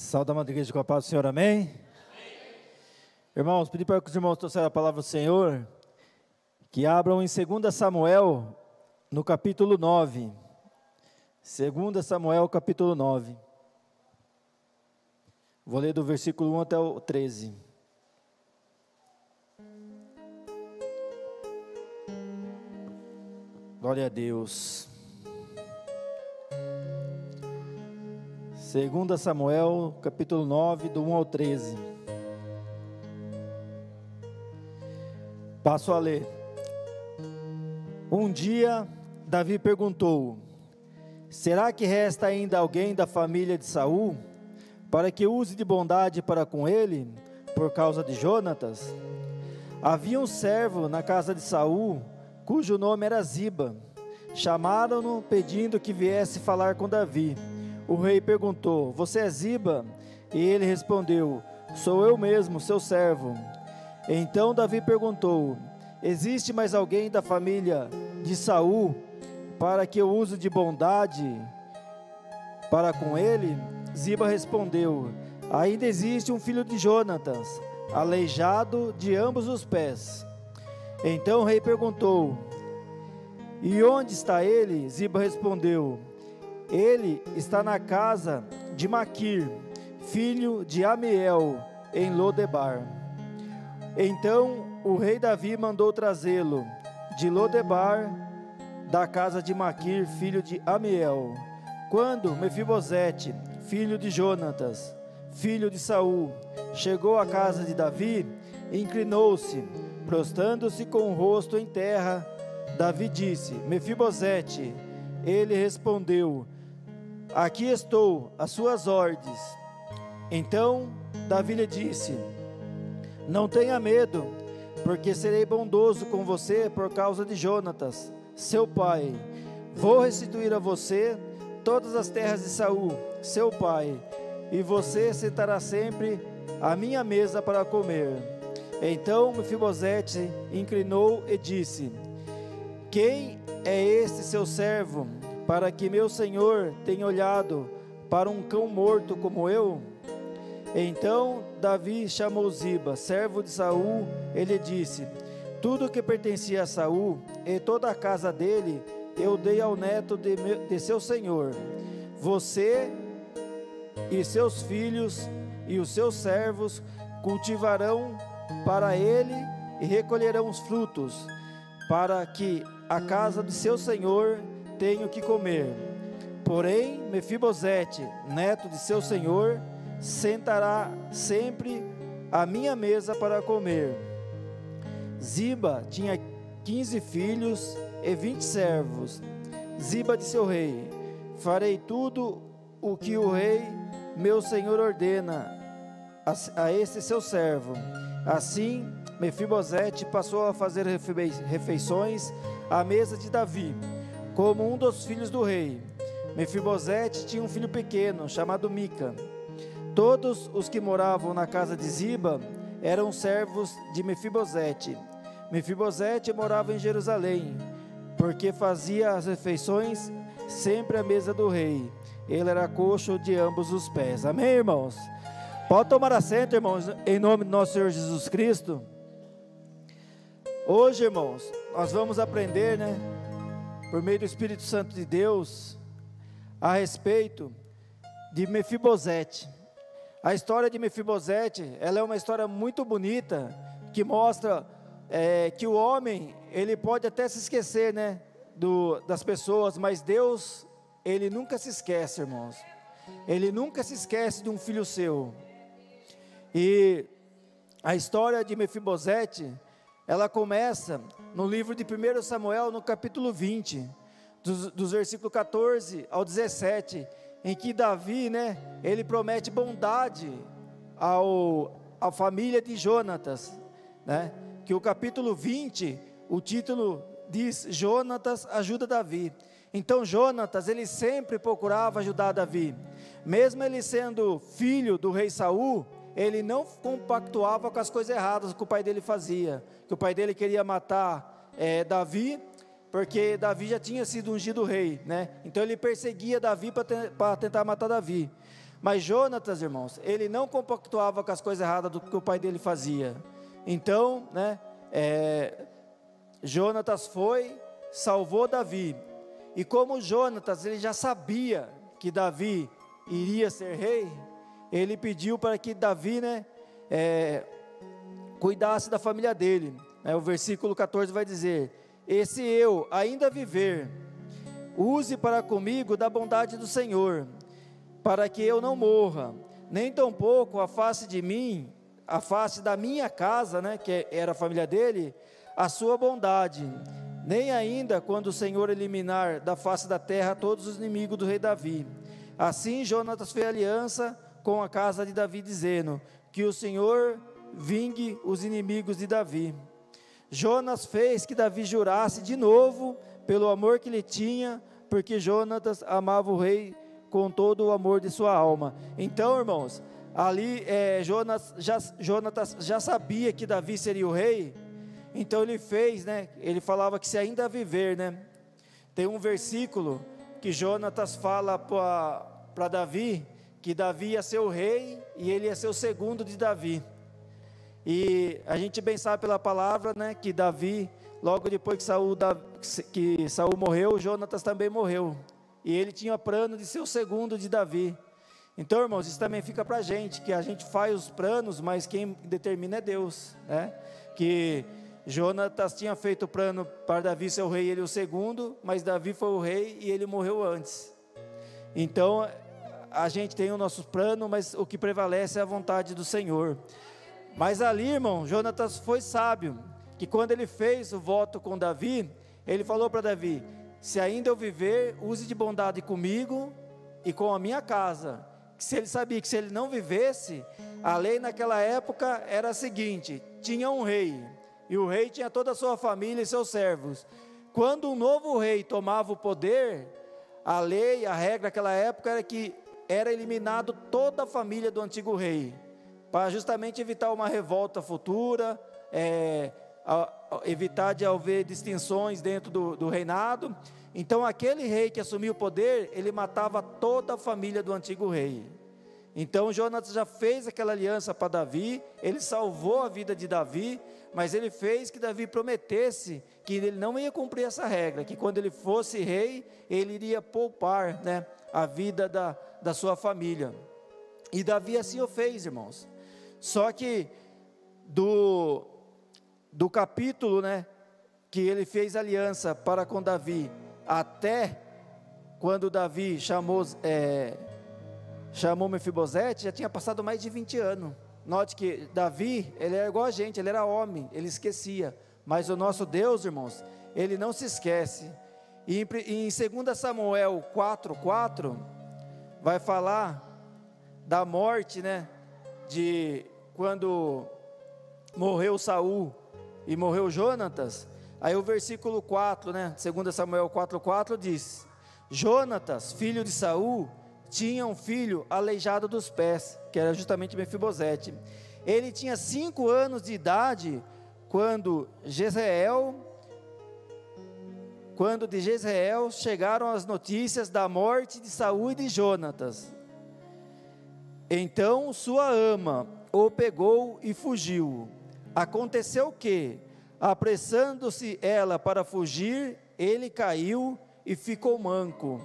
Saúde, amada igreja, com a paz do Senhor, amém? Amém. Irmãos, pedi para que os irmãos trouxeram a palavra do Senhor, que abram em 2 Samuel, no capítulo 9. 2 Samuel, capítulo 9. Vou ler do versículo 1 até o 13. Glória a Deus. 2 Samuel, capítulo 9, do 1 ao 13. Passo a ler. Um dia, Davi perguntou: será que resta ainda alguém da família de Saul, para que use de bondade para com ele, por causa de Jonatas? Havia um servo na casa de Saul, cujo nome era Ziba. Chamaram-no pedindo que viesse falar com Davi. O rei perguntou: você é Ziba? E ele respondeu: sou eu mesmo, seu servo. Então Davi perguntou: existe mais alguém da família de Saul, para que eu use de bondade para com ele? Ziba respondeu: ainda existe um filho de Jonatas, aleijado de ambos os pés. Então o rei perguntou: e onde está ele? Ziba respondeu: ele está na casa de Maquir, filho de Amiel, em Lodebar. Então o rei Davi mandou trazê-lo de Lodebar, da casa de Maquir, filho de Amiel. Quando Mefibosete, filho de Jonatas, filho de Saul, chegou à casa de Davi, inclinou-se, prostrando-se com o rosto em terra. Davi disse: Mefibosete. Ele respondeu: aqui estou, às suas ordens. Então Davi lhe disse: não tenha medo, porque serei bondoso com você por causa de Jonatas, seu pai. Vou restituir a você todas as terras de Saul, seu pai, e você sentará sempre à minha mesa para comer. Então Mefibosete inclinou e disse: quem é este seu servo, para que meu senhor tenha olhado para um cão morto como eu? Então Davi chamou Ziba, servo de Saul. Ele disse: tudo que pertencia a Saul e toda a casa dele eu dei ao neto de seu senhor. Você e seus filhos e os seus servos cultivarão para ele e recolherão os frutos, para que a casa de seu senhor tenha o que comer. Porém Mefibosete, neto de seu senhor, sentará sempre à minha mesa para comer. Ziba tinha 15 filhos e 20 servos. Ziba disse ao rei: farei tudo o que o rei meu senhor ordena a este seu servo. Assim Mefibosete passou a fazer refeições à mesa de Davi, como um dos filhos do rei. Mefibosete tinha um filho pequeno, chamado Mica. Todos os que moravam na casa de Ziba eram servos de Mefibosete. Mefibosete morava em Jerusalém, porque fazia as refeições sempre à mesa do rei. Ele era coxo de ambos os pés. Amém, irmãos? Pode tomar assento, irmãos, em nome do nosso Senhor Jesus Cristo. Hoje, irmãos, nós vamos aprender, por meio do Espírito Santo de Deus, a respeito de Mefibosete. A história de Mefibosete, ela é uma história muito bonita, que mostra que o homem, ele pode até se esquecer, das pessoas, mas Deus, ele nunca se esquece, irmãos. Ele nunca se esquece de um filho seu. E a história de Mefibosete, ela começa no livro de 1 Samuel, no capítulo 20, dos versículos 14 ao 17, em que Davi, ele promete bondade à família de Jonatas, que o capítulo 20, o título diz: Jonatas ajuda Davi. Então Jonatas, ele sempre procurava ajudar Davi, mesmo ele sendo filho do rei Saul. Ele não compactuava com as coisas erradas que o pai dele fazia, que o pai dele queria matar Davi, porque Davi já tinha sido ungido rei, Então ele perseguia Davi para tentar matar Davi. Mas Jonatas, irmãos, ele não compactuava com as coisas erradas do que o pai dele fazia. Então, né, Jonatas foi, salvou Davi. E como Jonatas, ele já sabia que Davi iria ser rei, ele pediu para que Davi, né, cuidasse da família dele. O versículo 14 vai dizer: e se eu ainda viver, use para comigo da bondade do Senhor, para que eu não morra, nem tampouco afaste de mim, afaste da minha casa, né, que era a família dele, a sua bondade, nem ainda quando o Senhor eliminar da face da terra todos os inimigos do rei Davi. Assim Jonatas fez aliança com a casa de Davi, dizendo: que o Senhor vingue os inimigos de Davi. Jonas fez que Davi jurasse de novo pelo amor que lhe tinha, porque Jonatas amava o rei com todo o amor de sua alma. Então, irmãos, ali Jonatas já sabia que Davi seria o rei. Então ele fez, né? Ele falava que se ainda viver, né? Tem um versículo que Jonatas fala para Davi, que Davi ia ser o rei e ele ia ser o segundo de Davi. E a gente bem sabe pela palavra, né, que Davi, logo depois que Saul morreu, Jonatas também morreu. E ele tinha plano de ser o segundo de Davi. Então, irmãos, isso também fica para a gente, que a gente faz os planos, mas quem determina é Deus, né? Que Jonatas tinha feito o plano para Davi ser o rei e ele o segundo, mas Davi foi o rei e ele morreu antes. Então, a gente tem o nosso plano, mas o que prevalece é a vontade do Senhor. Mas ali, irmão, Jonatas foi sábio, que quando ele fez o voto com Davi, ele falou para Davi: se ainda eu viver, use de bondade comigo e com a minha casa. Que se ele sabia que se ele não vivesse, a lei naquela época era a seguinte: tinha um rei, e o rei tinha toda a sua família e seus servos. Quando um novo rei tomava o poder, a lei, a regra naquela época era que era eliminado toda a família do antigo rei, para justamente evitar uma revolta futura, evitar de haver distinções dentro do reinado. Então aquele rei que assumiu o poder, ele matava toda a família do antigo rei. Então Jonatas já fez aquela aliança para Davi, ele salvou a vida de Davi, mas ele fez que Davi prometesse que ele não ia cumprir essa regra, que quando ele fosse rei, ele iria poupar, né, a vida da sua família. E Davi assim o fez, irmãos. Só que do capítulo, né, que ele fez aliança para com Davi, até quando Davi chamou Mefibosete, já tinha passado mais de 20 anos. Note que Davi, ele era igual a gente, ele era homem, ele esquecia. Mas o nosso Deus, irmãos, ele não se esquece. E em 2 Samuel 4:4, vai falar da morte, né, de quando morreu Saul e morreu Jonatas. Aí o versículo 4, né, 2 Samuel 4:4 diz: Jonatas, filho de Saul, tinha um filho aleijado dos pés, que era justamente Mefibosete. Ele tinha 5 anos de idade quando de Jezreel chegaram as notícias da morte de Saul e de Jonatas. Então sua ama o pegou e fugiu. Aconteceu que, apressando-se ela para fugir, ele caiu e ficou manco,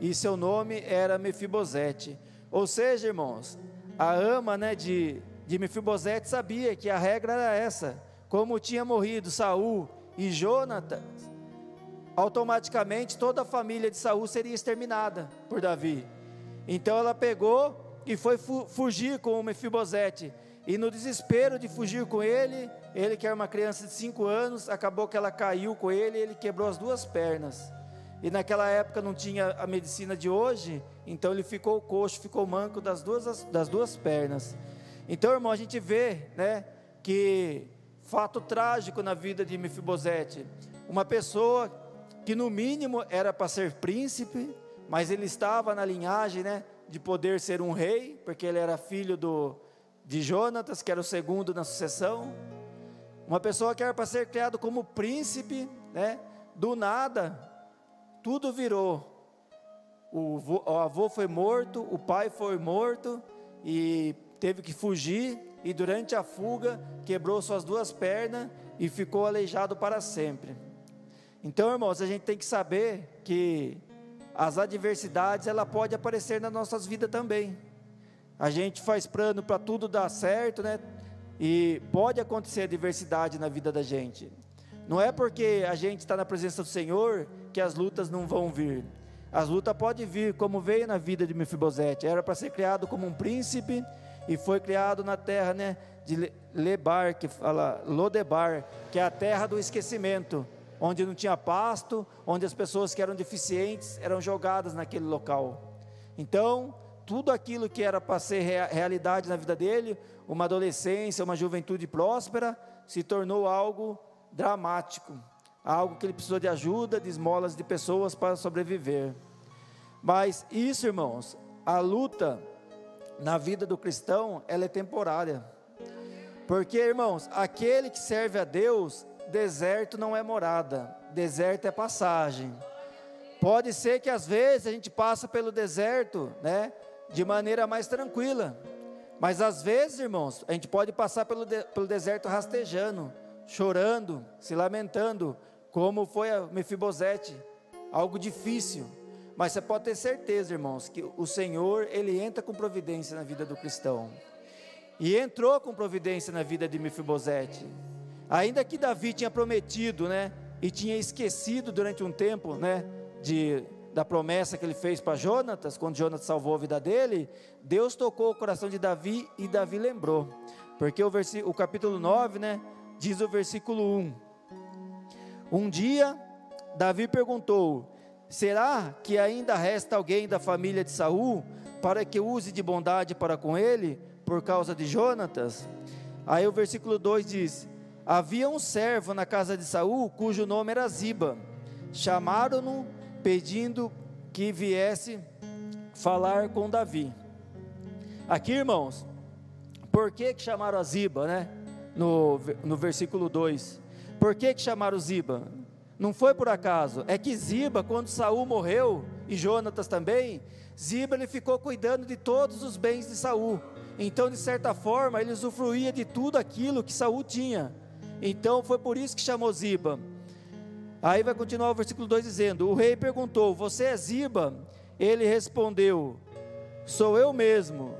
e seu nome era Mefibosete. Ou seja, irmãos, a ama, né, de Mefibosete sabia que a regra era essa. Como tinha morrido Saul e Jonatas, automaticamente toda a família de Saul seria exterminada por Davi. Então ela pegou e foi fugir com o Mefibosete, e no desespero de fugir com ele que era uma criança de 5 anos, acabou que ela caiu com ele e ele quebrou as 2 pernas, e naquela época não tinha a medicina de hoje, então ele ficou coxo, ficou manco das duas pernas. Então, irmão, a gente vê, né, que fato trágico na vida de Mefibosete, uma pessoa que no mínimo era para ser príncipe, mas ele estava na linhagem, né, de poder ser um rei, porque ele era filho de Jonatas, que era o segundo na sucessão. Uma pessoa que era para ser criado como príncipe, né, do nada, tudo virou. o avô foi morto, o pai foi morto e teve que fugir, e durante a fuga quebrou suas 2 pernas e ficou aleijado para sempre. Então, irmãos, a gente tem que saber que as adversidades, ela pode aparecer nas nossas vidas também. A gente faz plano para tudo dar certo, né? E pode acontecer adversidade na vida da gente. Não é porque a gente está na presença do Senhor que as lutas não vão vir. As lutas podem vir, como veio na vida de Mefibosete. Era para ser criado como um príncipe e foi criado na terra, né, de Lebar, que fala Lodebar, que é a terra do esquecimento, onde não tinha pasto, onde as pessoas que eram deficientes eram jogadas naquele local. Então, tudo aquilo que era para ser realidade na vida dele, uma adolescência, uma juventude próspera, se tornou algo dramático, algo que ele precisou de ajuda, de esmolas de pessoas para sobreviver. Mas isso, irmãos, a luta na vida do cristão, ela é temporária. Porque, irmãos, aquele que serve a Deus, deserto não é morada, deserto é passagem. Pode ser que às vezes a gente passa pelo deserto, né, de maneira mais tranquila, mas às vezes, irmãos, a gente pode passar pelo deserto rastejando, chorando, se lamentando, como foi a Mefibosete, algo difícil. Mas você pode ter certeza, irmãos, que o Senhor, Ele entra com providência na vida do cristão, e entrou com providência na vida de Mefibosete. Ainda que Davi tinha prometido, né, e tinha esquecido durante um tempo, né, da promessa que ele fez para Jonatas, quando Jonatas salvou a vida dele, Deus tocou o coração de Davi, e Davi lembrou, porque o capítulo 9, né, diz o versículo 1, um dia Davi perguntou: será que ainda resta alguém da família de Saul, para que use de bondade para com ele, por causa de Jonatas? Aí o versículo 2 diz: havia um servo na casa de Saul, cujo nome era Ziba. Chamaram-no, pedindo que viesse falar com Davi. Aqui, irmãos, por que chamaram a Ziba, né? No versículo 2, por que chamaram Ziba? Não foi por acaso, é que Ziba, quando Saul morreu, e Jonatas também, Ziba, ele ficou cuidando de todos os bens de Saul. Então, de certa forma, ele usufruía de tudo aquilo que Saul tinha. Então, foi por isso que chamou Ziba. Aí vai continuar o versículo 2 dizendo: o rei perguntou: você é Ziba? Ele respondeu: sou eu mesmo,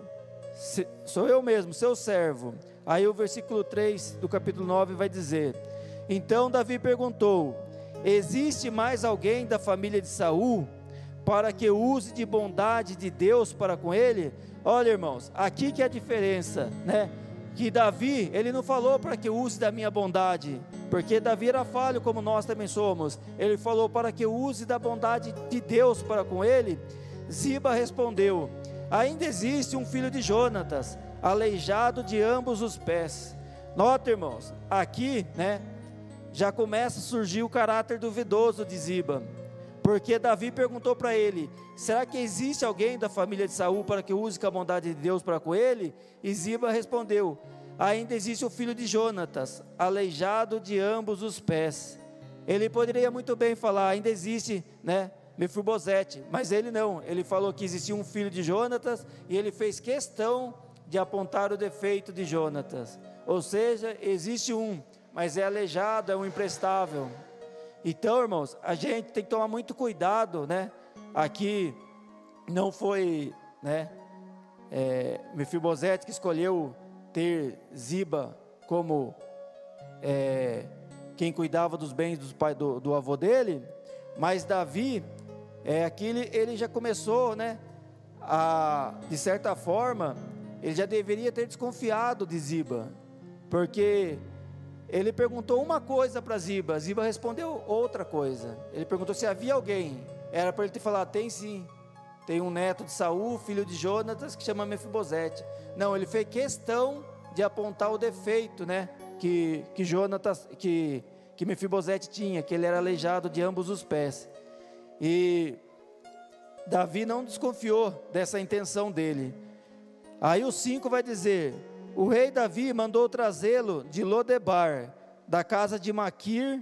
seu servo. Aí o versículo 3 do capítulo 9 vai dizer: então Davi perguntou: existe mais alguém da família de Saul, para que use de bondade de Deus para com ele? Olha, irmãos, aqui que é a diferença, né? Que Davi, ele não falou para que use da minha bondade, porque Davi era falho como nós também somos. Ele falou para que use da bondade de Deus para com ele. Ziba respondeu: ainda existe um filho de Jonatas, aleijado de ambos os pés. Nota, irmãos, aqui, né, já começa a surgir o caráter duvidoso de Ziba, porque Davi perguntou para ele: será que existe alguém da família de Saul para que use com a bondade de Deus para com ele? E Ziba respondeu: ainda existe o filho de Jonatas, aleijado de ambos os pés. Ele poderia muito bem falar: ainda existe, né, Mefibosete, mas ele não, ele falou que existia um filho de Jonatas, e ele fez questão de apontar o defeito de Jonatas, ou seja, existe um, mas é aleijado, é um imprestável. Então, irmãos, a gente tem que tomar muito cuidado, né? Aqui não foi, né, Mefibosete que escolheu ter Ziba como quem cuidava dos bens do avô dele, mas Davi, aqui ele já começou, né, de certa forma, ele já deveria ter desconfiado de Ziba, porque ele perguntou uma coisa para Ziba, Ziba respondeu outra coisa. Ele perguntou se havia alguém, era para ele ter falado: tem sim, tem um neto de Saul, filho de Jonatas, que chama Mefibosete. Não, ele fez questão de apontar o defeito, né, que Mefibosete tinha, que ele era aleijado de ambos os pés. E Davi não desconfiou dessa intenção dele. Aí o 5 vai dizer: o rei Davi mandou trazê-lo de Lodebar, da casa de Maquir,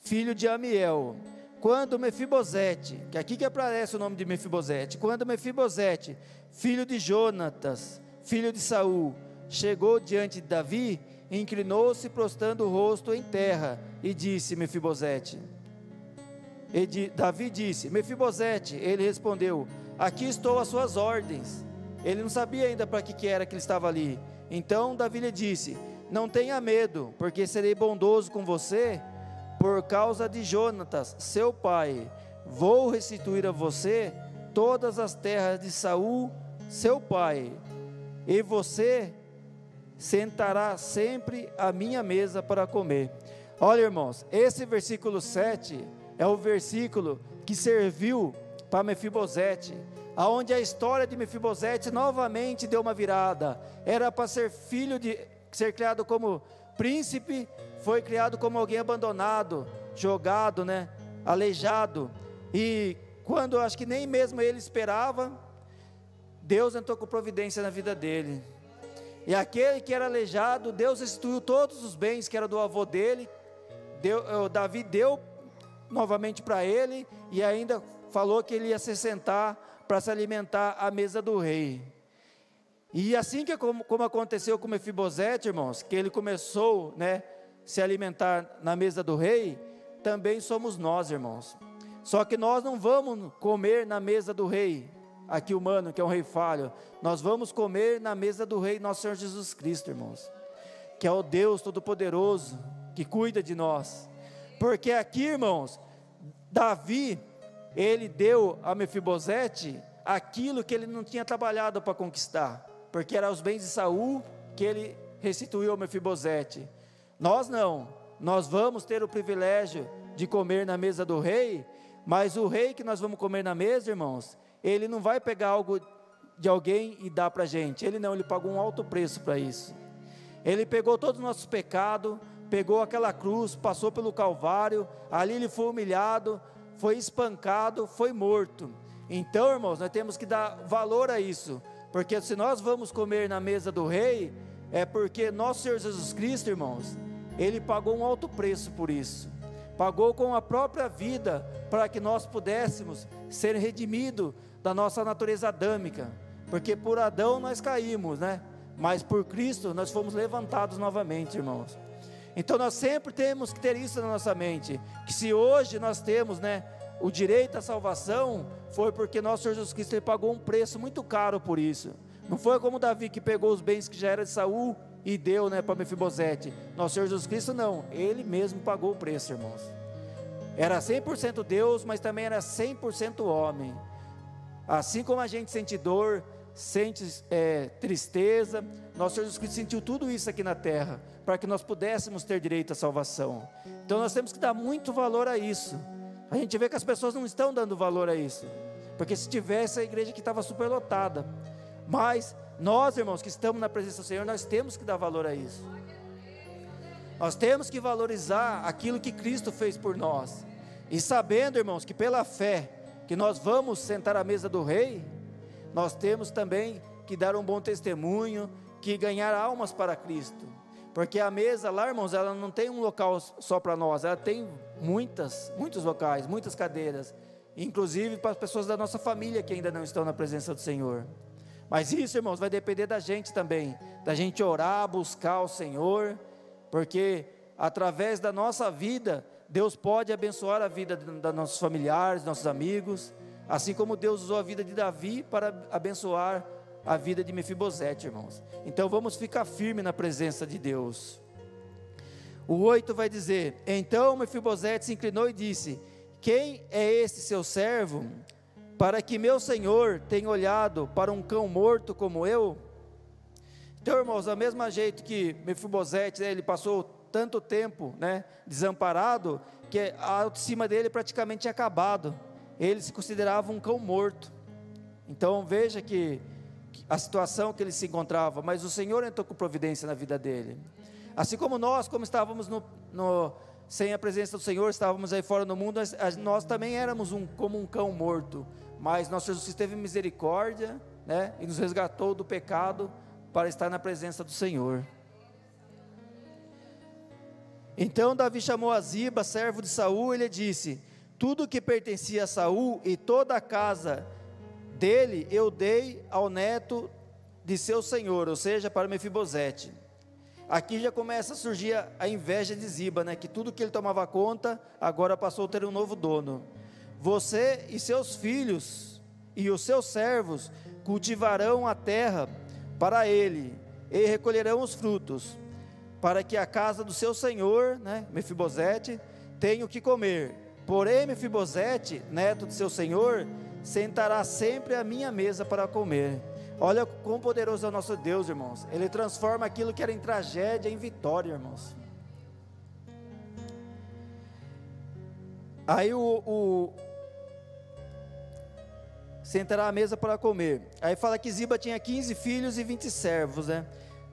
filho de Amiel. quando Mefibosete, que aqui que aparece o nome de Mefibosete, quando Mefibosete, filho de Jonatas, filho de Saul, chegou diante de Davi, inclinou-se prostrando o rosto em terra, e disse Mefibosete, Davi disse, Mefibosete, ele respondeu, aqui estou às suas ordens. Ele não sabia ainda para que era que ele estava ali. Então Davi lhe disse, não tenha medo, porque serei bondoso com você, por causa de Jonatas, seu pai, vou restituir a você todas as terras de Saul, seu pai, e você sentará sempre à minha mesa para comer. Olha, irmãos, esse versículo 7 é o versículo que serviu para Mefibosete, aonde a história de Mefibosete novamente deu uma virada. Era para ser ser criado como príncipe, foi criado como alguém abandonado, jogado, aleijado, e quando acho que nem mesmo ele esperava, Deus entrou com providência na vida dele, e aquele que era aleijado, Deus restituiu todos os bens que era do avô dele, Davi deu novamente para ele, e ainda falou que ele ia se sentar para se alimentar à mesa do rei. E assim que como aconteceu com Mefibosete, irmãos, que ele começou, se alimentar na mesa do rei, também somos nós, irmãos. Só que nós não vamos comer na mesa do rei, aqui humano, que é um rei falho. Nós vamos comer na mesa do rei, nosso Senhor Jesus Cristo, irmãos, que é o Deus Todo-Poderoso, que cuida de nós. Porque aqui, irmãos, Davi, ele deu a Mefibosete aquilo que ele não tinha trabalhado para conquistar, porque eram os bens de Saul que ele restituiu a Mefibosete. Nós não, nós vamos ter o privilégio de comer na mesa do rei, mas o rei que nós vamos comer na mesa, irmãos, ele não vai pegar algo de alguém e dar para a gente, ele pagou um alto preço para isso. Ele pegou todos os nossos pecados, pegou aquela cruz, passou pelo Calvário, ali ele foi humilhado, foi espancado, foi morto. Então, irmãos, nós temos que dar valor a isso, porque se nós vamos comer na mesa do rei, é porque nosso Senhor Jesus Cristo, irmãos, ele pagou um alto preço por isso, pagou com a própria vida, para que nós pudéssemos ser redimidos da nossa natureza adâmica, porque por Adão nós caímos, mas por Cristo nós fomos levantados novamente, irmãos. Então nós sempre temos que ter isso na nossa mente, que se hoje nós temos, o direito à salvação, foi porque nosso Senhor Jesus Cristo ele pagou um preço muito caro por isso. Não foi como Davi que pegou os bens que já era de Saul e deu, para Mefibosete. Nosso Senhor Jesus Cristo não, ele mesmo pagou o preço, irmãos. Era 100% Deus, mas também era 100% homem. Assim como a gente sente dor, sente tristeza, nosso Senhor Jesus Cristo sentiu tudo isso aqui na terra, para que nós pudéssemos ter direito à salvação. Então nós temos que dar muito valor a isso. A gente vê que as pessoas não estão dando valor a isso, porque se tivesse, a igreja que estava superlotada. Mas nós, irmãos, que estamos na presença do Senhor, nós temos que dar valor a isso. Nós temos que valorizar aquilo que Cristo fez por nós, e sabendo, irmãos, que pela fé que nós vamos sentar à mesa do rei, nós temos também que dar um bom testemunho, que ganhar almas para Cristo, porque a mesa lá, irmãos, ela não tem um local só para nós, ela tem muitos locais, muitas cadeiras, inclusive para as pessoas da nossa família que ainda não estão na presença do Senhor. Mas isso, irmãos, vai depender da gente também, da gente orar, buscar o Senhor, porque através da nossa vida, Deus pode abençoar a vida dos nossos familiares, nossos amigos, assim como Deus usou a vida de Davi para abençoar a vida de Mefibosete, irmãos. Então vamos ficar firmes na presença de Deus. O 8 vai dizer: então Mefibosete se inclinou e disse: quem é este seu servo, para que meu senhor tenha olhado para um cão morto como eu? Então, irmãos, do mesmo jeito que Mefibosete, ele passou tanto tempo, desamparado, que a autoestima dele praticamente tinha acabado. Ele se considerava um cão morto. Então veja que a situação que ele se encontrava, mas o Senhor entrou com providência na vida dele. Assim como nós, como estávamos sem a presença do Senhor, estávamos aí fora no mundo, nós também éramos como um cão morto, mas nosso Jesus teve misericórdia, e nos resgatou do pecado, para estar na presença do Senhor. Então Davi chamou a Ziba, servo de Saul, e lhe disse: tudo que pertencia a Saul e toda a casa dele eu dei ao neto de seu senhor, ou seja, para Mefibosete. Aqui já começa a surgir a inveja de Ziba, né? Que tudo que ele tomava conta, agora passou a ter um novo dono. Você e seus filhos e os seus servos cultivarão a terra para ele, e recolherão os frutos, para que a casa do seu senhor, né, Mefibosete, tenha o que comer. Porém Mefibosete, neto de seu senhor, sentará sempre à minha mesa para comer. Olha quão poderoso é o nosso Deus, irmãos. Ele transforma aquilo que era em tragédia em vitória, irmãos. Aí sentará à mesa para comer. Aí fala que Ziba tinha 15 filhos e 20 servos, né?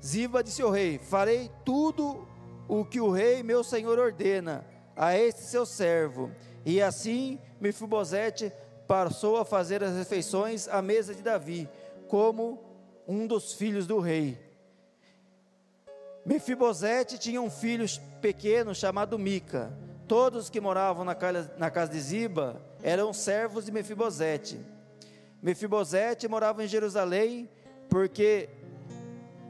Ziba disse ao rei: farei tudo o que o rei meu senhor ordena a este seu servo. E assim Mefibosete passou a fazer as refeições à mesa de Davi, como um dos filhos do rei. Mefibosete tinha um filho pequeno chamado Mica. Todos que moravam na casa de Ziba eram servos de Mefibosete. Mefibosete morava em Jerusalém, porque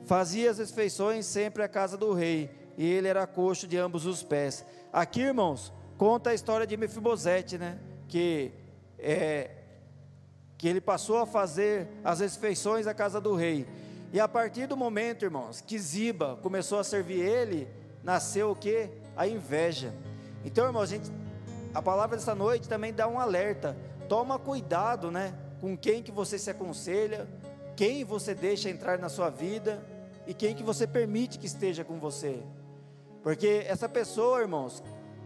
fazia as refeições sempre à casa do rei, e ele era coxo de ambos os pés. Aqui, irmãos, conta a história de Mefibosete, né? Que ele passou a fazer as refeições à casa do rei. E a partir do momento, irmãos, que Ziba começou a servir ele, nasceu o quê? A inveja. Então, irmãos, a palavra dessa noite também dá um alerta. Toma cuidado, né? Com quem que você se aconselha, quem você deixa entrar na sua vida e quem que você permite que esteja com você. Porque essa pessoa, irmãos,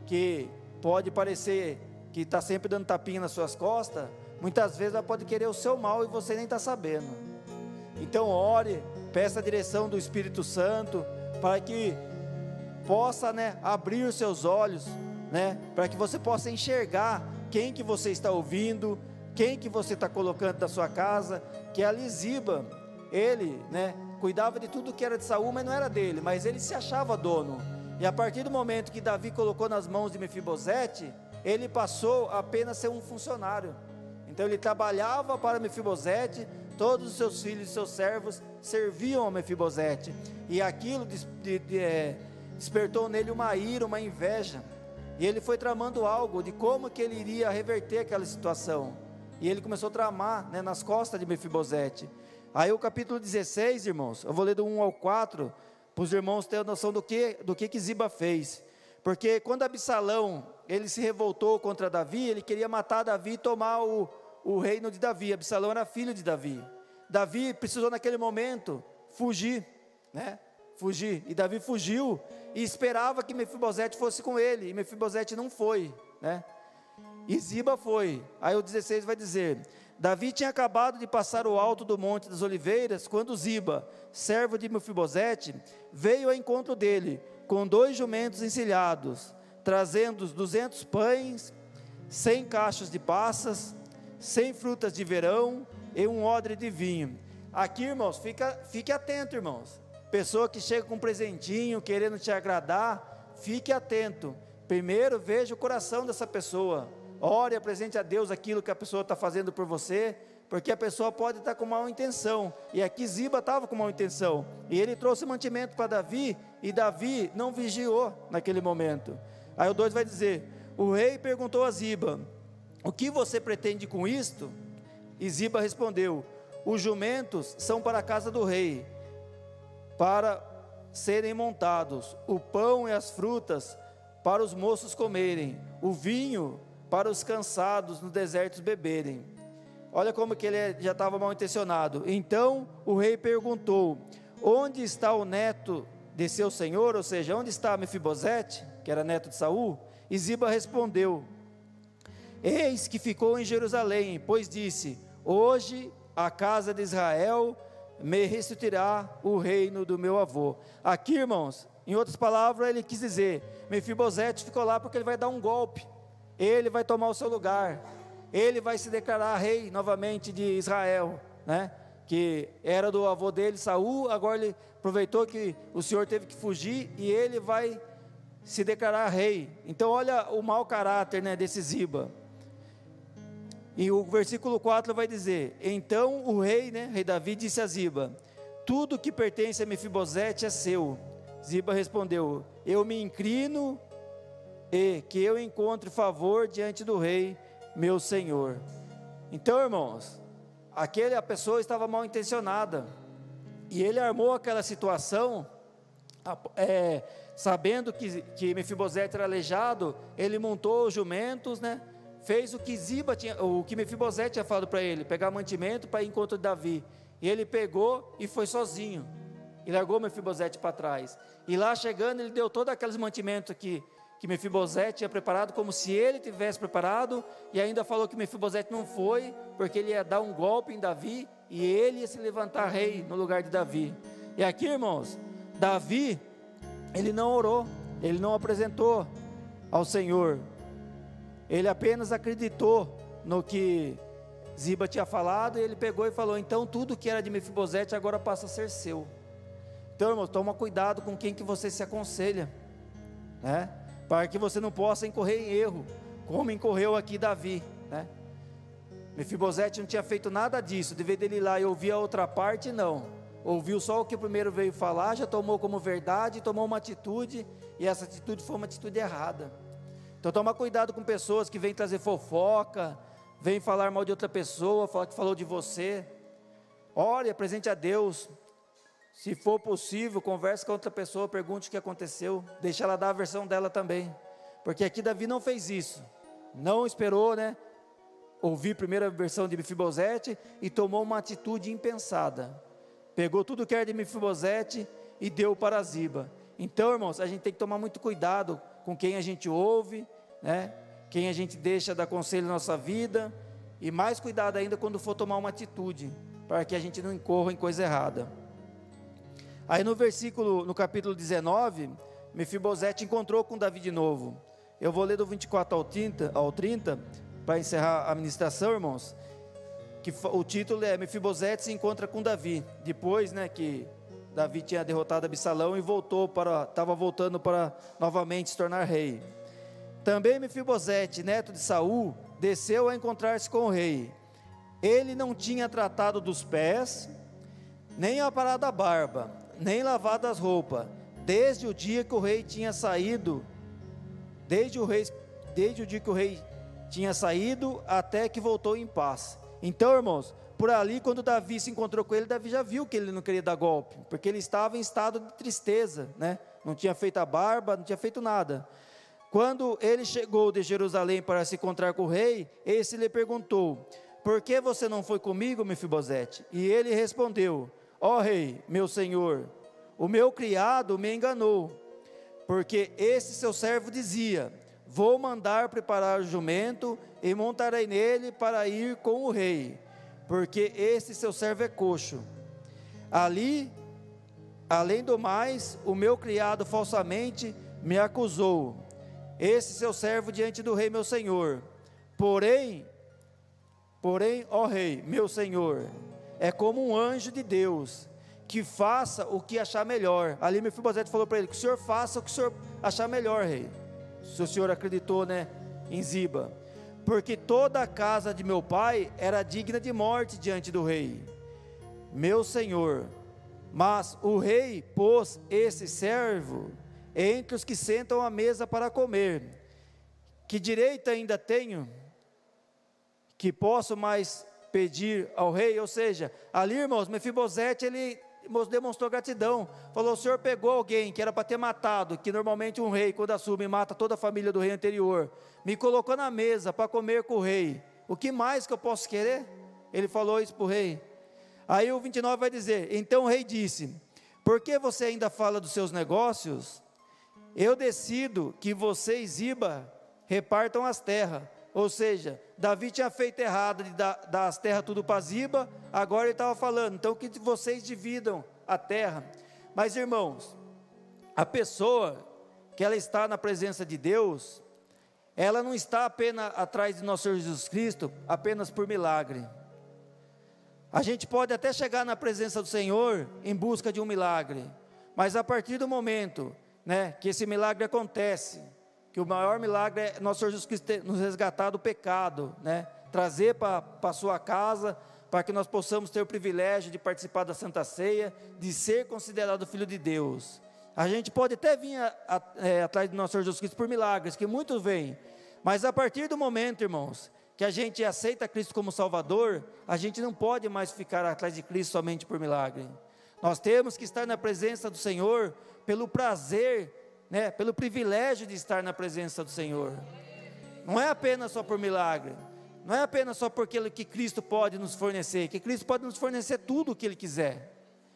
que pode parecer que está sempre dando tapinha nas suas costas, muitas vezes ela pode querer o seu mal e você nem está sabendo. Então ore, peça a direção do Espírito Santo, para que possa, né, abrir os seus olhos, né, para que você possa enxergar quem que você está ouvindo, quem que você está colocando na sua casa. Que ali Ziba, ele, né, cuidava de tudo que era de Saul, mas não era dele, mas ele se achava dono. E a partir do momento que Davi colocou nas mãos de Mefibosete, ele passou a apenas ser um funcionário. Então ele trabalhava para Mefibosete, todos os seus filhos e seus servos serviam a Mefibosete, e aquilo despertou nele uma ira, uma inveja, e ele foi tramando algo de como que ele iria reverter aquela situação, e ele começou a tramar, né, nas costas de Mefibosete. Aí o capítulo 16, irmãos, eu vou ler do 1 ao 4, para os irmãos terem noção do que Ziba fez. Porque quando Absalão, ele se revoltou contra Davi, ele queria matar Davi e tomar o reino de Davi. Absalão era filho de Davi. Davi precisou naquele momento fugir, né? Fugir, e Davi fugiu, e esperava que Mefibosete fosse com ele, e Mefibosete não foi, né? E Ziba foi. Aí o 16 vai dizer: Davi tinha acabado de passar o alto do Monte das Oliveiras, quando Ziba, servo de Mefibosete, veio ao encontro dele, com 2 jumentos encilhados, trazendo 200 pães, 100 cachos de passas, 100 frutas de verão e um odre de vinho. Aqui, irmãos, fique atento, irmãos. Pessoa que chega com um presentinho, querendo te agradar, fique atento. Primeiro, veja o coração dessa pessoa. Ore, apresente a Deus aquilo que a pessoa está fazendo por você, porque a pessoa pode estar com má intenção. E aqui Ziba estava com má intenção, e ele trouxe mantimento para Davi, e Davi não vigiou naquele momento. Aí o 2 vai dizer: o rei perguntou a Ziba: o que você pretende com isto? E Ziba respondeu: os jumentos são para a casa do rei, para serem montados, o pão e as frutas para os moços comerem, o vinho para os cansados no deserto beberem. Olha como que ele já estava mal intencionado. Então o rei perguntou: onde está o neto de seu senhor? Ou seja, onde está Mefibosete, que era neto de Saul? E Ziba respondeu: eis que ficou em Jerusalém, pois disse: hoje a casa de Israel me restituirá o reino do meu avô. Aqui, irmãos, em outras palavras, ele quis dizer: Mefibosete ficou lá porque ele vai dar um golpe, ele vai tomar o seu lugar, ele vai se declarar rei novamente de Israel, né? Que era do avô dele, Saul. Agora ele aproveitou que o Senhor teve que fugir, e ele vai se declarar rei. Então olha o mau caráter, né, desse Ziba. E o versículo 4 vai dizer: então o rei, né, rei Davi, disse a Ziba: tudo que pertence a Mefibosete é seu. Ziba respondeu: eu me inclino e que eu encontre favor diante do rei, meu senhor. Então, irmãos, a pessoa estava mal intencionada, e ele armou aquela situação, sabendo que Mefibosete era aleijado. Ele montou os jumentos, né? Fez o que Mefibosete tinha falado para ele, pegar mantimento para ir em encontro de Davi. E ele pegou e foi sozinho, e largou Mefibosete para trás. E lá chegando, ele deu todos aqueles mantimentos que Mefibosete tinha preparado, como se ele tivesse preparado, e ainda falou que Mefibosete não foi, porque ele ia dar um golpe em Davi, e ele ia se levantar rei no lugar de Davi. E aqui, irmãos, Davi, ele não orou, ele não apresentou ao Senhor, ele apenas acreditou no que Ziba tinha falado, e ele pegou e falou: então tudo que era de Mefibosete agora passa a ser seu. Então, irmãos, toma cuidado com quem que você se aconselha, né? Para que você não possa incorrer em erro, como incorreu aqui Davi, né? Mefibosete não tinha feito nada disso, de vez dele ir lá e ouvir a outra parte, não. Ouviu só o que o primeiro veio falar, já tomou como verdade, tomou uma atitude, e essa atitude foi uma atitude errada. Então toma cuidado com pessoas que vêm trazer fofoca, vêm falar mal de outra pessoa, falar que falou de você. Ore, apresente a Deus. Se for possível, converse com outra pessoa, pergunte o que aconteceu, deixa ela dar a versão dela também, porque aqui Davi não fez isso, não esperou, né, ouvir primeiro a versão de Mefibosete, e tomou uma atitude impensada, pegou tudo que era de Mefibosete e deu para Ziba. Então, irmãos, a gente tem que tomar muito cuidado com quem a gente ouve, né, quem a gente deixa dar conselho na nossa vida, e mais cuidado ainda quando for tomar uma atitude, para que a gente não incorra em coisa errada. Aí no capítulo 19, Mefibosete encontrou com Davi de novo. Eu vou ler do 24 ao 30, para encerrar a ministração, irmãos, que o título é Mefibosete se encontra com Davi, depois, né, que Davi tinha derrotado Absalão e estava voltando para novamente se tornar rei. Também Mefibosete, neto de Saul, desceu a encontrar-se com o rei. Ele não tinha tratado dos pés, nem aparado a barba, nem lavado as roupas, desde o dia que o rei tinha saído, desde o dia que o rei tinha saído, até que voltou em paz. Então, irmãos, por ali, quando Davi se encontrou com ele, Davi já viu que ele não queria dar golpe, porque ele estava em estado de tristeza, né? Não tinha feito a barba, não tinha feito nada. Quando ele chegou de Jerusalém para se encontrar com o rei, esse lhe perguntou: por que você não foi comigo, Mefibosete? E ele respondeu: ó rei, meu senhor, o meu criado me enganou, porque esse seu servo dizia: vou mandar preparar o jumento e montarei nele para ir com o rei, porque esse seu servo é coxo. Além do mais, o meu criado falsamente me acusou, esse seu servo diante do rei meu senhor. Porém, ó rei, meu senhor, é como um anjo de Deus, que faça o que achar melhor. Ali Mefibosete falou para ele: que o senhor faça o que o senhor achar melhor, rei. Se o senhor acreditou, né, em Ziba, porque toda a casa de meu pai era digna de morte diante do rei, meu senhor. Mas o rei pôs esse servo entre os que sentam à mesa para comer. Que direito ainda tenho, que posso mais pedir ao rei? Ou seja, ali, irmãos, Mefibosete, ele demonstrou gratidão. Falou: o senhor pegou alguém que era para ter matado, que normalmente um rei, quando assume, mata toda a família do rei anterior, me colocou na mesa para comer com o rei, o que mais que eu posso querer? Ele falou isso para o rei. Aí o 29 vai dizer: então o rei disse: por que você ainda fala dos seus negócios? Eu decido que você e Ziba repartam as terras. Ou seja, Davi tinha feito errado de dar as terras tudo para Ziba, agora ele estava falando, então que vocês dividam a terra. Mas, irmãos, a pessoa que ela está na presença de Deus, ela não está apenas atrás de nosso Senhor Jesus Cristo, apenas por milagre. A gente pode até chegar na presença do Senhor em busca de um milagre, mas a partir do momento né, que esse milagre acontece, que o maior milagre é nosso Senhor Jesus Cristo nos resgatar do pecado, né, trazer para a sua casa, para que nós possamos ter o privilégio de participar da Santa Ceia, de ser considerado filho de Deus. A gente pode até vir atrás do nosso Senhor Jesus Cristo por milagres, que muitos vêm, mas a partir do momento, irmãos, que a gente aceita Cristo como Salvador, a gente não pode mais ficar atrás de Cristo somente por milagre. Nós temos que estar na presença do Senhor pelo prazer, né, pelo privilégio de estar na presença do Senhor. Não é apenas só por milagre, não é apenas só por aquilo que Cristo pode nos fornecer, que Cristo pode nos fornecer tudo o que Ele quiser.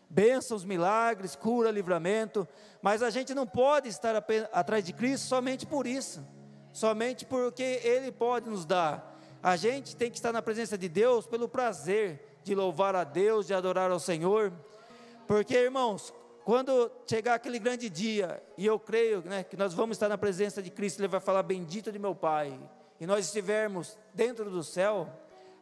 Bênçãos, milagres, cura, livramento, mas a gente não pode estar atrás de Cristo somente por isso, somente porque Ele pode nos dar. A gente tem que estar na presença de Deus pelo prazer de louvar a Deus, de adorar ao Senhor, porque, irmãos, quando chegar aquele grande dia, e eu creio, né, que nós vamos estar na presença de Cristo, Ele vai falar, bendito de meu Pai, e nós estivermos dentro do céu,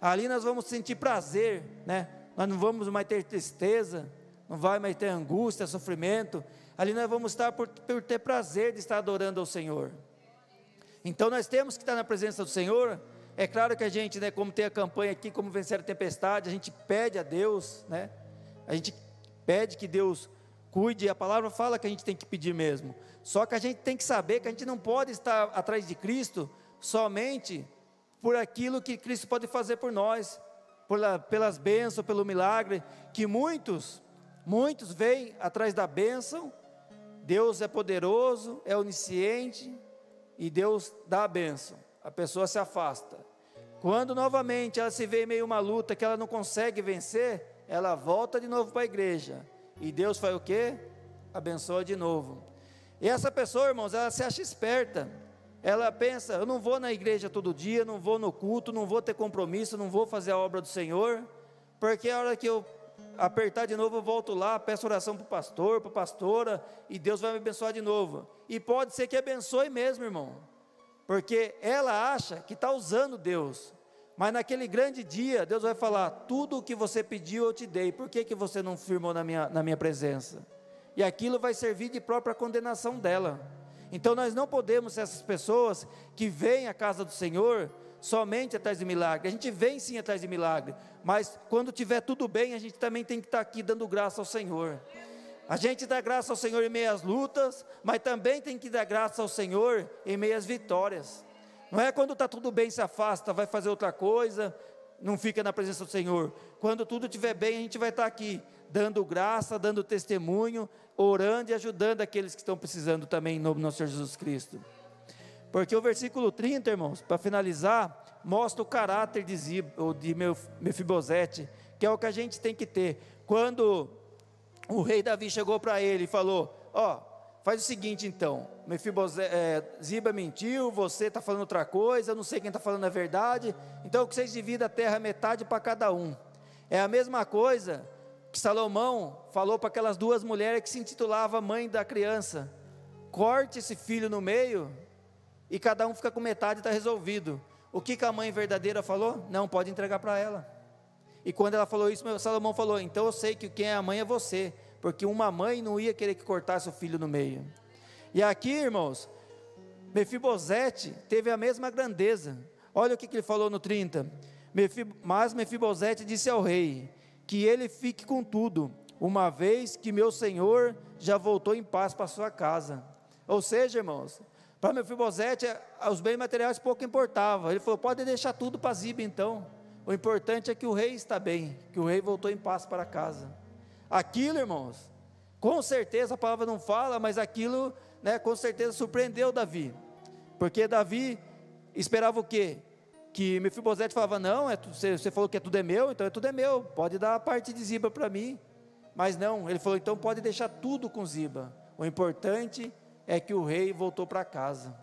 ali nós vamos sentir prazer, né, nós não vamos mais ter tristeza, não vai mais ter angústia, sofrimento, ali nós vamos estar por ter prazer de estar adorando ao Senhor. Então nós temos que estar na presença do Senhor. É claro que a gente, né, como tem a campanha aqui, como vencer a tempestade, a gente pede a Deus, né, a gente pede que Deus cuide, e a palavra fala que a gente tem que pedir mesmo, só que a gente tem que saber que a gente não pode estar atrás de Cristo, somente por aquilo que Cristo pode fazer por nós, pelas bênçãos, pelo milagre, que muitos vêm atrás da bênção. Deus é poderoso, é onisciente, e Deus dá a bênção, a pessoa se afasta, quando novamente ela se vê em meio a uma luta, que ela não consegue vencer, ela volta de novo para a igreja, e Deus faz o quê? Abençoa de novo. E essa pessoa, irmãos, ela se acha esperta, ela pensa, eu não vou na igreja todo dia, não vou no culto, não vou ter compromisso, não vou fazer a obra do Senhor, porque a hora que eu apertar de novo, eu volto lá, peço oração para o pastor, para a pastora, e Deus vai me abençoar de novo. E pode ser que abençoe mesmo, irmão, porque ela acha que está usando Deus, mas naquele grande dia, Deus vai falar, tudo o que você pediu eu te dei, por que você não firmou na minha presença? E aquilo vai servir de própria condenação dela. Então nós não podemos ser essas pessoas que vêm à casa do Senhor somente atrás de milagre. A gente vem sim atrás de milagre, mas quando tiver tudo bem, a gente também tem que estar aqui dando graça ao Senhor. A gente dá graça ao Senhor em meio às lutas, mas também tem que dar graça ao Senhor em meio às vitórias. Não é quando está tudo bem, se afasta, vai fazer outra coisa, não fica na presença do Senhor. Quando tudo estiver bem, a gente vai estar aqui, dando graça, dando testemunho, orando e ajudando aqueles que estão precisando também, em nome do nosso Senhor Jesus Cristo. Porque o versículo 30, irmãos, para finalizar, mostra o caráter de Mefibosete, que é o que a gente tem que ter. Quando o rei Davi chegou para ele e falou, faz o seguinte então, Ziba mentiu, você está falando outra coisa, eu não sei quem está falando a verdade, então que vocês dividam a terra metade para cada um. É a mesma coisa que Salomão falou para aquelas duas mulheres que se intitulavam mãe da criança, corte esse filho no meio, e cada um fica com metade e está resolvido. O que a mãe verdadeira falou? Não, pode entregar para ela. E quando ela falou isso, Salomão falou, então eu sei que quem é a mãe é você, porque uma mãe não ia querer que cortasse o filho no meio. E aqui, irmãos, Mefibosete teve a mesma grandeza. Olha o que ele falou no 30, mas Mefibosete disse ao rei, que ele fique com tudo, uma vez que meu senhor já voltou em paz para sua casa. Ou seja, irmãos, para Mefibosete, os bens materiais pouco importavam. Ele falou, pode deixar tudo para Ziba então. O importante é que o rei está bem, que o rei voltou em paz para casa. Aquilo, irmãos, com certeza, a palavra não fala, mas aquilo, né, com certeza surpreendeu Davi. Porque Davi esperava o quê? Que Mefibosete falava, não, você falou que tudo é meu, então tudo é meu, pode dar a parte de Ziba para mim. Mas não, ele falou, então pode deixar tudo com Ziba. O importante é que o rei voltou para casa.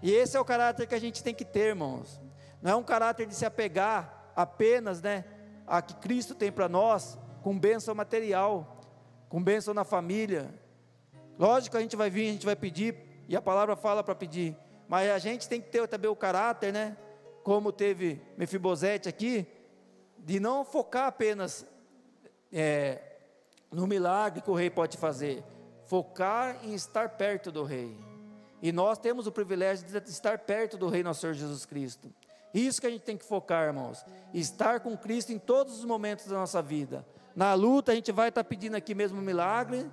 E esse é o caráter que a gente tem que ter, irmãos. Não é um caráter de se apegar apenas, né, a que Cristo tem para nós, com bênção material, com bênção na família. Lógico que a gente vai vir, a gente vai pedir, e a palavra fala para pedir, mas a gente tem que ter também o caráter, né, como teve Mefibosete aqui, de não focar apenas no milagre que o rei pode fazer, focar em estar perto do Rei. E nós temos o privilégio de estar perto do Rei nosso Senhor Jesus Cristo. Isso que a gente tem que focar, irmãos, estar com Cristo em todos os momentos da nossa vida. Na luta a gente vai estar pedindo aqui mesmo um milagre,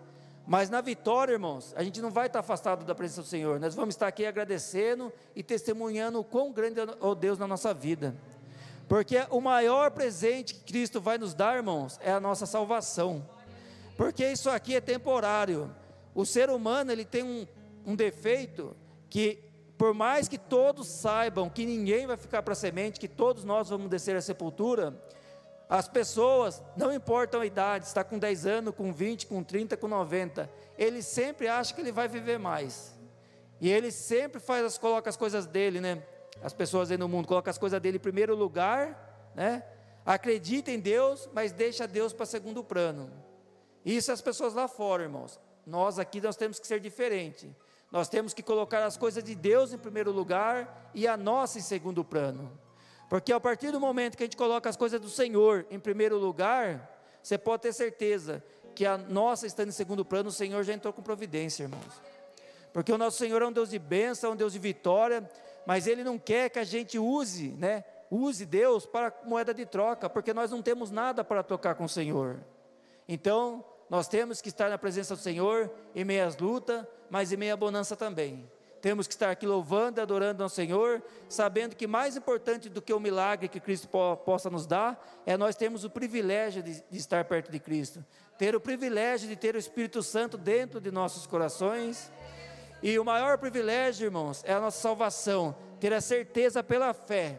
mas na vitória, irmãos, a gente não vai estar afastado da presença do Senhor. Nós vamos estar aqui agradecendo e testemunhando o quão grande é o Deus na nossa vida. Porque o maior presente que Cristo vai nos dar, irmãos, é a nossa salvação. Porque isso aqui é temporário. O ser humano, ele tem um defeito que, por mais que todos saibam que ninguém vai ficar para a semente, que todos nós vamos descer à sepultura, as pessoas, não importam a idade, está com 10 anos, com 20, com 30, com 90, ele sempre acha que ele vai viver mais. E ele sempre coloca as coisas dele, né? As pessoas aí no mundo colocam as coisas dele em primeiro lugar, né? Acredita em Deus, mas deixa Deus para segundo plano. Isso as pessoas lá fora, irmãos. Nós aqui nós temos que ser diferente. Nós temos que colocar as coisas de Deus em primeiro lugar e a nossa em segundo plano. Porque a partir do momento que a gente coloca as coisas do Senhor em primeiro lugar, você pode ter certeza que a nossa estando em segundo plano, o Senhor já entrou com providência, irmãos. Porque o nosso Senhor é um Deus de bênção, é um Deus de vitória, mas Ele não quer que a gente use, né? Use Deus para moeda de troca, porque nós não temos nada para trocar com o Senhor. Então, nós temos que estar na presença do Senhor, em meio às lutas, mas em meio à bonança também. Temos que estar aqui louvando e adorando ao Senhor, sabendo que mais importante do que o milagre que Cristo possa nos dar, é nós termos o privilégio de estar perto de Cristo, ter o privilégio de ter o Espírito Santo dentro de nossos corações, e o maior privilégio, irmãos, é a nossa salvação, ter a certeza pela fé,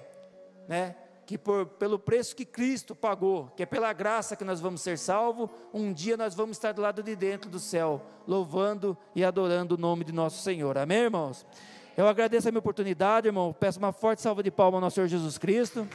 né? Que pelo preço que Cristo pagou, que é pela graça que nós vamos ser salvos, um dia nós vamos estar do lado de dentro do céu, louvando e adorando o nome de nosso Senhor, amém, irmãos? Eu agradeço a minha oportunidade, irmão, peço uma forte salva de palmas ao nosso Senhor Jesus Cristo.